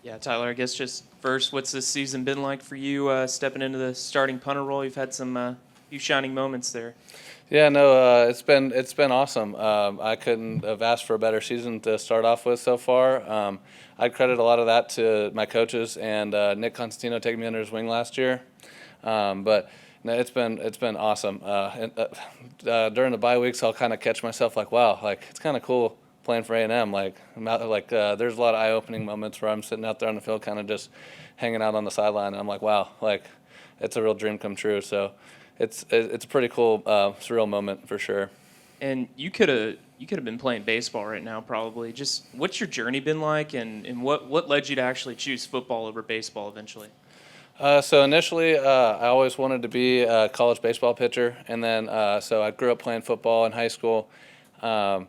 Yeah, Tyler, I guess just first, what's this season been like for you stepping into the starting punter role? You've had some few shining moments there. Yeah, no, it's been awesome. I couldn't have asked for a better season to start off with so far. I'd credit a lot of that to my coaches and Nick Constantino taking me under his wing last year. But no, it's been awesome. During the bye weeks, I'll kind of catch myself like, wow, like it's kind of cool playing for A&M. There's a lot of eye-opening moments where I'm sitting out there on the field, kind of just hanging out on the sideline, and I'm like, wow, like it's a real dream come true. So it's a pretty cool, surreal moment for sure. And you could have been playing baseball right now, probably. Just what's your journey been like, and what led you to actually choose football over baseball eventually? So initially, I always wanted to be a college baseball pitcher, and then so I grew up playing football in high school. Um,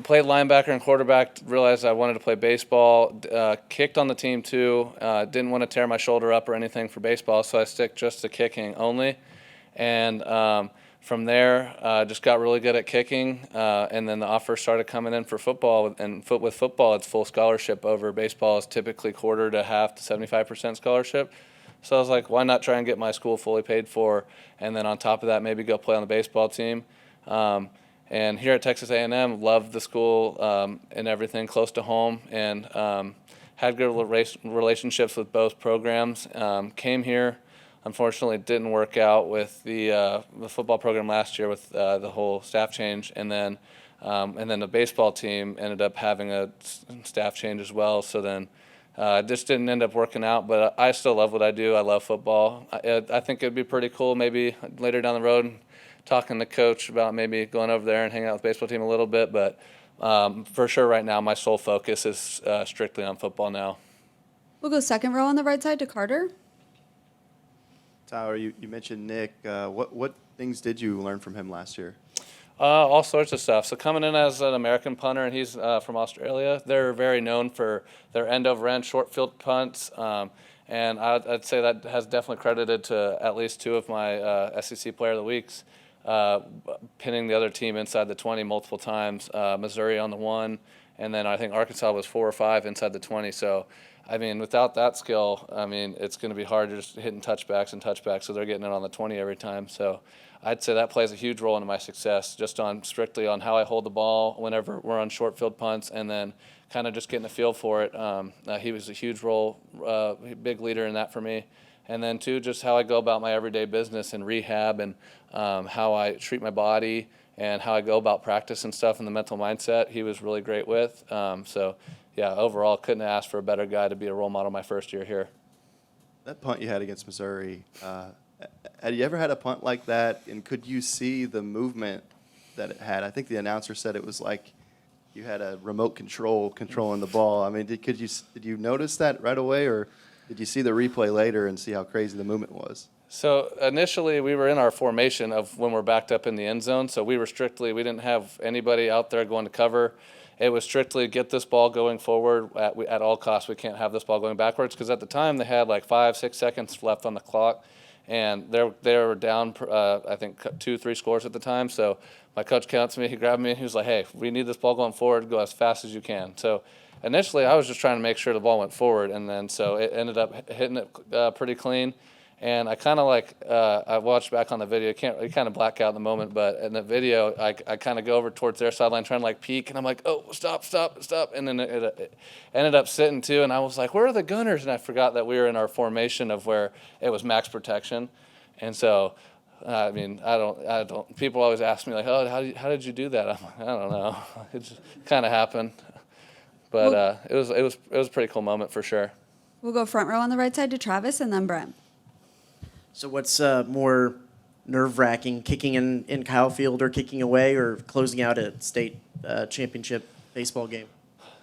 Played linebacker and quarterback. Realized I wanted to play baseball. Kicked on the team too. Didn't want to tear my shoulder up or anything for baseball, so I stick just to kicking only. And from there, just got really good at kicking. And then the offers started coming in for football. And with football, it's full scholarship over baseball is typically quarter to half to 75% scholarship. So I was like, why not try and get my school fully paid for, and then on top of that, maybe go play on the baseball team. And here at Texas A&M, loved the school and everything, close to home, and had good relationships with both programs. Came here, unfortunately, it didn't work out with the football program last year with the whole staff change, and then the baseball team ended up having a staff change as well. So then. Just didn't end up working out, but I still love what I do. I love football. I think it'd be pretty cool maybe later down the road talking to coach about maybe going over there and hanging out with the baseball team a little bit. But for sure right now my sole focus is strictly on football now. We'll go second row on the right side to Carter. Tyler, you mentioned Nick. What things did you learn from him last year? All sorts of stuff. So coming in as an American punter, and he's from Australia, they're very known for their end-over-end short field punts, and I'd say that has definitely credited to at least two of my SEC Player of the Weeks, pinning the other team inside the 20 multiple times, Missouri on the one, and then I think Arkansas was 4 or 5 inside the 20. So, I mean, without that skill, I mean, it's going to be hard just hitting touchbacks and touchbacks, so they're getting it on the 20 every time. So I'd say that plays a huge role into my success, just on strictly on how I hold the ball whenever we're on short field punts, and then kind of just getting a feel for it. He was a huge role, big leader in that for me. And then too, just how I go about my everyday business and rehab, and how I treat my body and how I go about practice and stuff, and the mental mindset he was really great with. So yeah, overall couldn't ask for a better guy to be a role model my first year here. That punt you had against Missouri, had you ever had a punt like that, and could you see the movement that it had? I think the announcer said it was like you had a remote controlling the ball. I mean, did you notice that right away, or did you see the replay later and see how crazy the movement was? So initially, we were in our formation of when we're backed up in the end zone. So we didn't have anybody out there going to cover. It was strictly get this ball going forward at all costs. We can't have this ball going backwards, because at the time they had like 5-6 seconds left on the clock, and they were down I think 2-3 scores at the time. So my coach came up to me, he grabbed me, and he was like, "Hey, we need this ball going forward. Go as fast as you can." So initially, I was just trying to make sure the ball went forward, and then so it ended up hitting it pretty clean. And I kind of I watched back on the video. You kind of black out in the moment, but in the video, I kind of go over towards their sideline trying to like peek, and I'm like, oh, stop. And then it ended up sitting too, and I was like, where are the gunners? And I forgot that we were in our formation of where it was max protection. And so, I mean, I don't, people always ask me like, oh, how did you do that? I'm like, I don't know. It just kind of happened. But it was a pretty cool moment for sure. We'll go front row on the right side to Travis and then Brent. So what's more nerve-wracking, kicking in Kyle Field or kicking away, or closing out a state championship baseball game?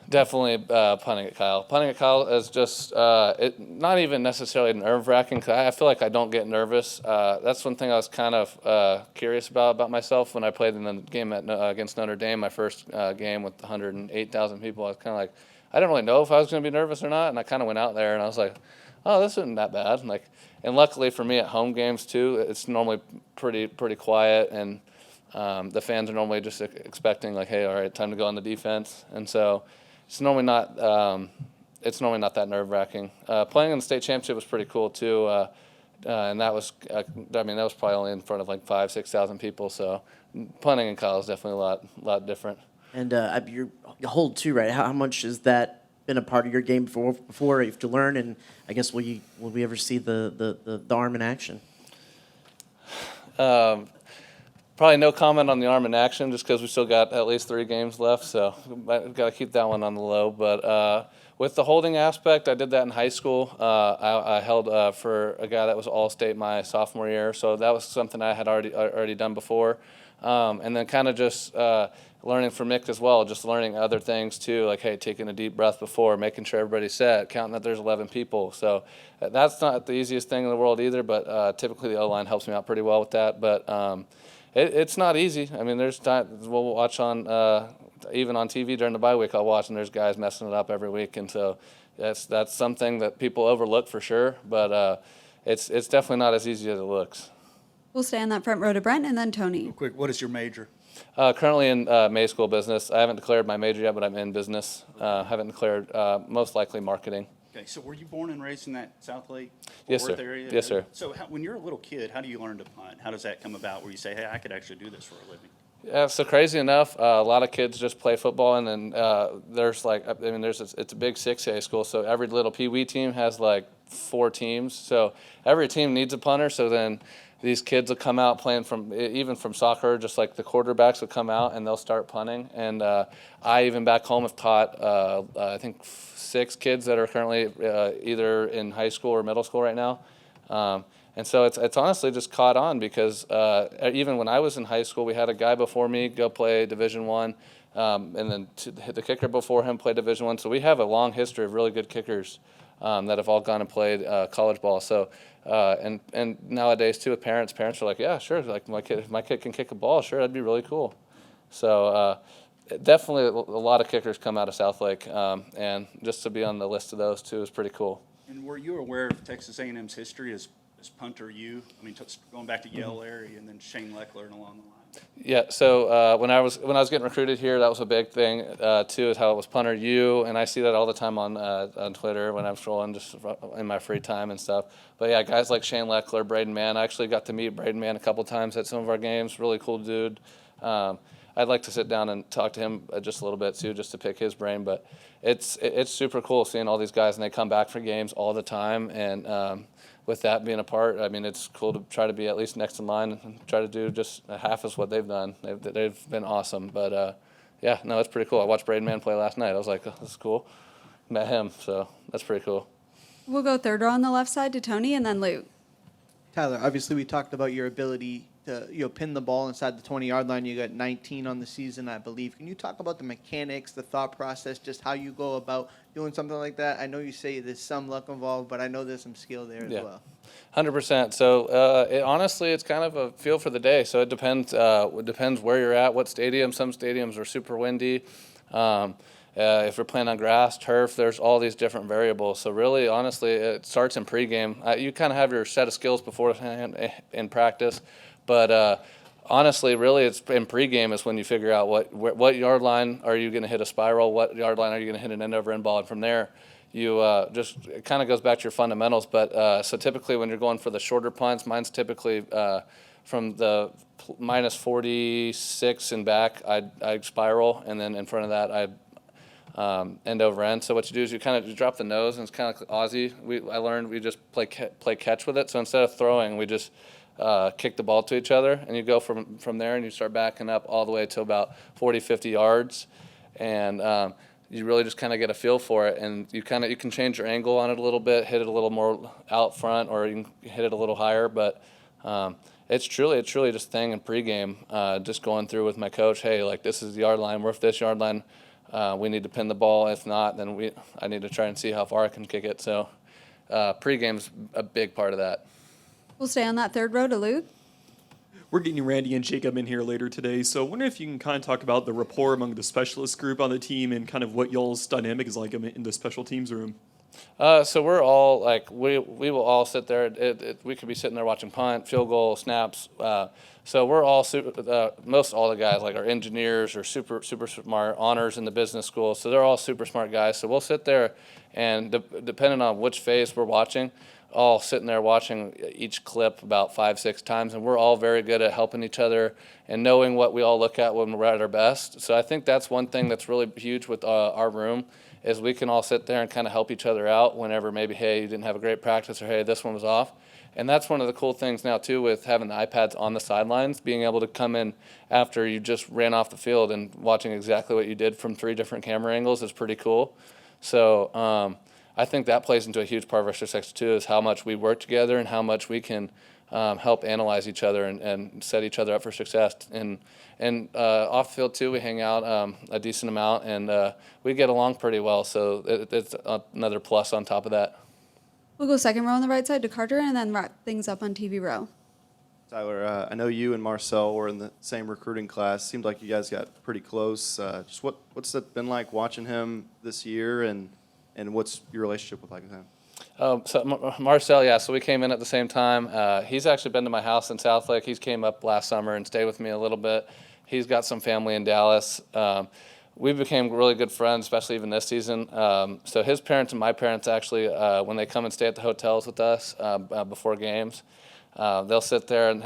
Definitely punting at Kyle. Punting at Kyle is just not even necessarily nerve-wracking, because I feel like I don't get nervous. That's one thing I was kind of curious about myself when I played in the game against Notre Dame, my first game with 108,000 people. I was kind of like, I didn't really know if I was going to be nervous or not, and I kind of went out there and I was like, oh, this isn't that bad. And luckily for me at home games too, it's normally pretty quiet, and the fans are normally just expecting like, hey, all right, time to go on the defense. And so it's normally not it's normally not that nerve-wracking. Playing in the state championship was pretty cool too, and that was that was probably only in front of like 5,000-6,000 people. So punting in college is definitely a lot different. And you hold too, right? How much has that been a part of your game before you have to learn? And I guess will we ever see the arm in action? Probably no comment on the arm in action, just because we still got at least 3 games left, so we've got to keep that one on the low. But with the holding aspect, I did that in high school. I held for a guy that was All-State my sophomore year, so that was something I had already done before. And then kind of just learning from Mick as well, just learning other things too, like, hey, taking a deep breath before, making sure everybody's set, counting that there's 11 people. So that's not the easiest thing in the world either, but typically the O-line helps me out pretty well with that. But it's not easy. I mean, there's times we'll watch on, even on TV during the bye week, I'll watch, and there's guys messing it up every week. And so that's something that people overlook for sure, but it's definitely not as easy as it looks. We'll stay on that front row to Brent and then Tony. Real quick, what is your major? Currently in May School business. I haven't declared my major yet, but I'm in business. Haven't declared, most likely marketing. Okay, so were you born and raised in that South Lake Yes, Fort Worth sir. area? Yes, sir. So when you're a little kid, how do you learn to punt? How does that come about where you say, hey, I could actually do this for a living? Yeah, so crazy enough, a lot of kids just play football, and then there's like, it's a big 6A school, so every little Pee Wee team has like 4 teams. So every team needs a punter, so then these kids will come out playing even from soccer, just like the quarterbacks will come out and they'll start punting. And I even back home have taught, I think 6 kids that are currently either in high school or middle school right now. And so it's honestly just caught on because even when I was in high school, we had a guy before me go play Division I, and then the kicker before him played Division I. So we have a long history of really good kickers that have all gone and played college ball. So and nowadays too, with parents are like, yeah, sure, like if my kid can kick a ball, sure, that'd be really cool. So definitely a lot of kickers come out of South Lake, and just to be on the list of those too is pretty cool. And were you aware of Texas A&M's history as punter U? I mean, going back to Yale area and then Shane Leckler and along the line. Yeah, so when I was getting recruited here, that was a big thing too, is how it was punter U, and I see that all the time on Twitter when I'm scrolling just in my free time and stuff. But yeah, guys like Shane Leckler, Braden Mann. I actually got to meet Braden Mann a couple times at some of our games. Really cool dude. I'd like to sit down and talk to him just a little bit too, just to pick his brain. But it's super cool seeing all these guys, and they come back for games all the time. And with that being a part, I mean, it's cool to try to be at least next in line and try to do just half as what they've done. They've been awesome. But yeah, no, it's pretty cool. I watched Braden Mann play last night. I was like, oh, this is cool. Met him, so that's pretty cool. We'll go third row on the left side to Tony and then Luke. Tyler, obviously we talked about your ability to pin the ball inside the 20-yard line. You got 19 on the season, I believe. Can you talk about the mechanics, the thought process, just how you go about doing something like that? I know you say there's some luck involved, but I know there's some skill there as well. 100%. So honestly, it's kind of a feel for the day. So it depends. It depends where you're at, what stadium. Some stadiums are super windy. If we're playing on grass, turf, there's all these different variables. So really, honestly, it starts in pregame. You kind of have your set of skills beforehand in practice, but honestly, really, it's in pregame is when you figure out what yard line are you going to hit a spiral, what yard line are you going to hit an end over end ball, and from there, you it kind of goes back to your fundamentals. But so typically, when you're going for the shorter punts, mine's typically from the minus 46 and back, I'd spiral, and then in front of that, I'd end over end. So what you do is you kind of drop the nose, and it's kind of like Aussie. I learned we just play catch with it. So instead of throwing, we just kick the ball to each other, and you go from there, and you start backing up all the way to about 40, 50 yards, and you really just kind of get a feel for it, and you can change your angle on it a little bit, hit it a little more out front, or you can hit it a little higher, but it's truly just a thing in pregame, just going through with my coach, hey, like this is the yard line, we're at this yard line, we need to pin the ball. If not, then I need to try and see how far I can kick it. So pregame's a big part of that. We'll stay on that third row to Luke. We're getting Randy and Jacob in here later today, so I wonder if you can kind of talk about the rapport among the specialist group on the team and kind of what y'all's dynamic is like in the special teams room. So we're all like we will all sit there. We could be sitting there watching punt, field goal, snaps. So we're all most all the guys like our engineers are super smart, honors in the business school. So they're all super smart guys. So we'll sit there, and depending on which phase we're watching, all sitting there watching each clip about 5-6 times, and we're all very good at helping each other and knowing what we all look at when we're at our best. So I think that's one thing that's really huge with our room is we can all sit there and kind of help each other out whenever maybe, hey, you didn't have a great practice, or hey, this one was off. And that's one of the cool things now too with having the iPads on the sidelines, being able to come in after you just ran off the field and watching exactly what you did from 3 different camera angles is pretty cool. So I think that plays into a huge part of our success too, is how much we work together and how much we can help analyze each other and set each other up for success. And off the field too, we hang out a decent amount, and we get along pretty well. So it's another plus on top of that. We'll go second row on the right side to Carter and then wrap things up on TV row. Tyler, I know you and Marcel were in the same recruiting class. Seemed like you guys got pretty close. Just what's it been like watching him this year, and what's your relationship with him? Marcel, yeah, so we came in at the same time. He's actually been to my house in Southlake. He's came up last summer and stayed with me a little bit. He's got some family in Dallas. We became really good friends, especially even this season. So his parents and my parents actually, when they come and stay at the hotels with us before games, they'll sit there and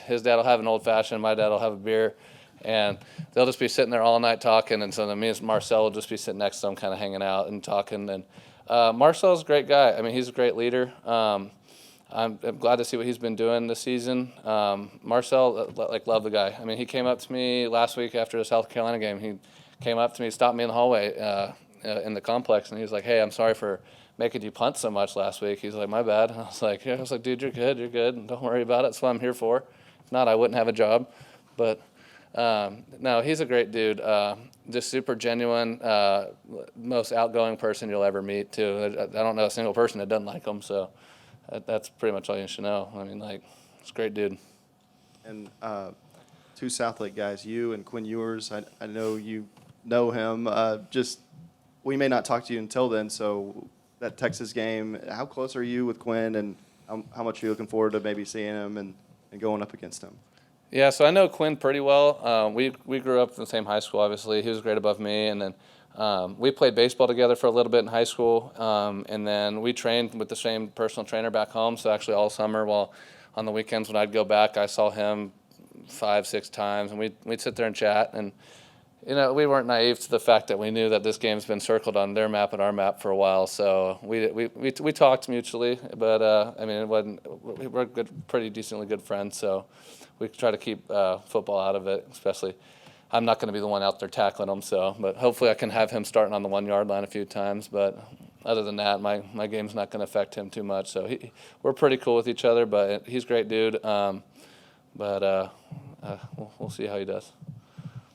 his dad will have an old fashioned, my dad will have a beer, and they'll just be sitting there all night talking. And so then me and Marcel will just be sitting next to them, kind of hanging out and talking. And Marcel's a great guy. I mean, he's a great leader. I'm glad to see what he's been doing this season. Marcel, love the guy. I mean, he came up to me last week after the South Carolina game. He came up to me, stopped me in the hallway in the complex, and he was like, "Hey, I'm sorry for making you punt so much last week." He's like, "My bad." I was like, "Dude, you're good. And don't worry about it. That's what I'm here for. If not, I wouldn't have a job." But no, he's a great dude. Just super genuine, most outgoing person you'll ever meet, too. I don't know a single person that doesn't like him, so that's pretty much all you should know. I mean, he's a great dude. And 2 Southlake guys, you and Quinn Ewers, I know you know him. We may not talk to you until then, so that Texas game, how close are you with Quinn, and how much are you looking forward to maybe seeing him and going up against him? Yeah, so I know Quinn pretty well. We grew up in the same high school, obviously. He was great above me, and then we played baseball together for a little bit in high school, and then we trained with the same personal trainer back home, so actually all summer, while on the weekends when I'd go back, I saw him 5-6 times, and we'd sit there and chat, and we weren't naive to the fact that we knew that this game's been circled on their map and our map for a while, so we talked mutually, but I mean, we're pretty decently good friends, so we try to keep football out of it, especially. I'm not going to be the one out there tackling him, but hopefully I can have him starting on the 1-yard line a few times. But other than that, my game's not going to affect him too much. So we're pretty cool with each other, but he's a great dude. But we'll see how he does.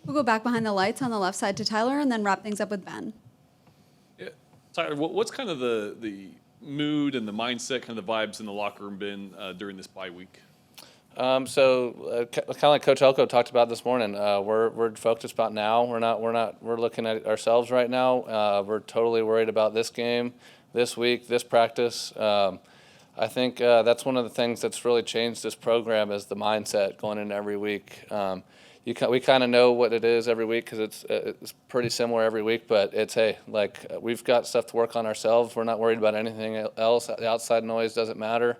We'll go back behind the lights on the left side to Tyler and then wrap things up with Ben. Yeah. Tyler, what's kind of the mood and the mindset, kind of the vibes in the locker room been during this bye week? Kind of like Coach Elko talked about this morning. We're focused about now. We're looking at ourselves right now. We're totally worried about this game, this week, this practice. I think that's one of the things that's really changed this program is the mindset going in every week. We kind of know what it is every week because it's pretty similar every week. But it's we've got stuff to work on ourselves. We're not worried about anything else. The outside noise doesn't matter,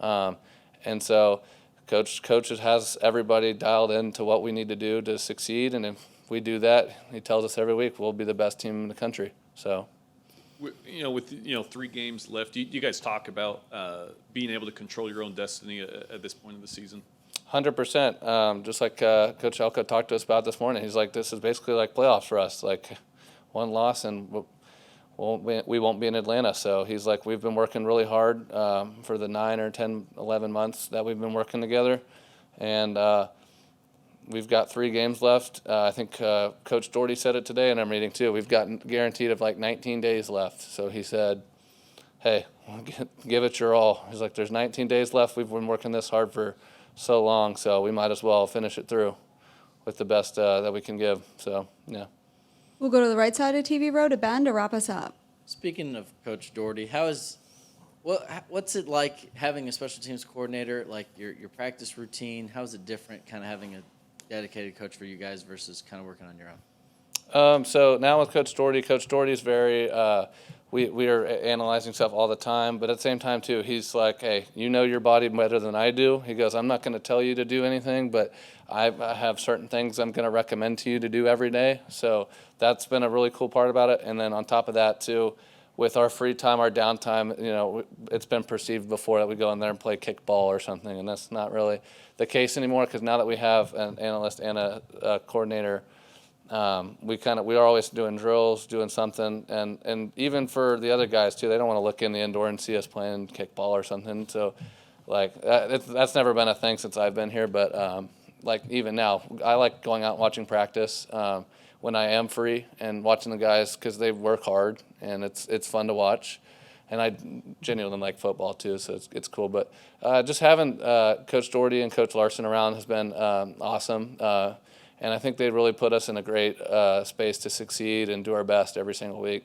and so. Coach has everybody dialed into what we need to do to succeed, and if we do that, he tells us every week we'll be the best team in the country. So, With 3 games left, you guys talk about being able to control your own destiny at this point of the season. 100%. Just like Coach Elko talked to us about this morning, he's like, this is basically like playoffs for us. Like one loss and we won't be in Atlanta. So he's like, we've been working really hard for the 9 or 10, 11 months that we've been working together. And we've got 3 games left. I think Coach Doherty said it today in our meeting too. We've gotten guaranteed of 19 days left. So he said, hey, give it your all. He's like, there's 19 days left. We've been working this hard for so long, so we might as well finish it through with the best that we can give. So, yeah. We'll go to the right side of TV row to Ben to wrap us up. Speaking of Coach Doherty, what's it like having a special teams coordinator? Like your practice routine, how is it different? Kind of having a dedicated coach for you guys versus kind of working on your own. So now with Coach Doherty is very. We are analyzing stuff all the time, but at the same time too, he's like, hey, you know your body better than I do. He goes, I'm not going to tell you to do anything, but I have certain things I'm going to recommend to you to do every day. So that's been a really cool part about it. And then on top of that too, with our free time, our downtime, it's been perceived before that we go in there and play kickball or something, and that's not really the case anymore because now that we have an analyst and a coordinator, we are always doing drills, doing something, and even for the other guys too, they don't want to look in the indoor and see us playing kickball or something. So, that's never been a thing since I've been here. But even now, I like going out and watching practice when I am free and watching the guys because they work hard and it's fun to watch. And I genuinely like football too, so it's cool. But just having Coach Doherty and Coach Larson around has been awesome. And I think they really put us in a great space to succeed and do our best every single week.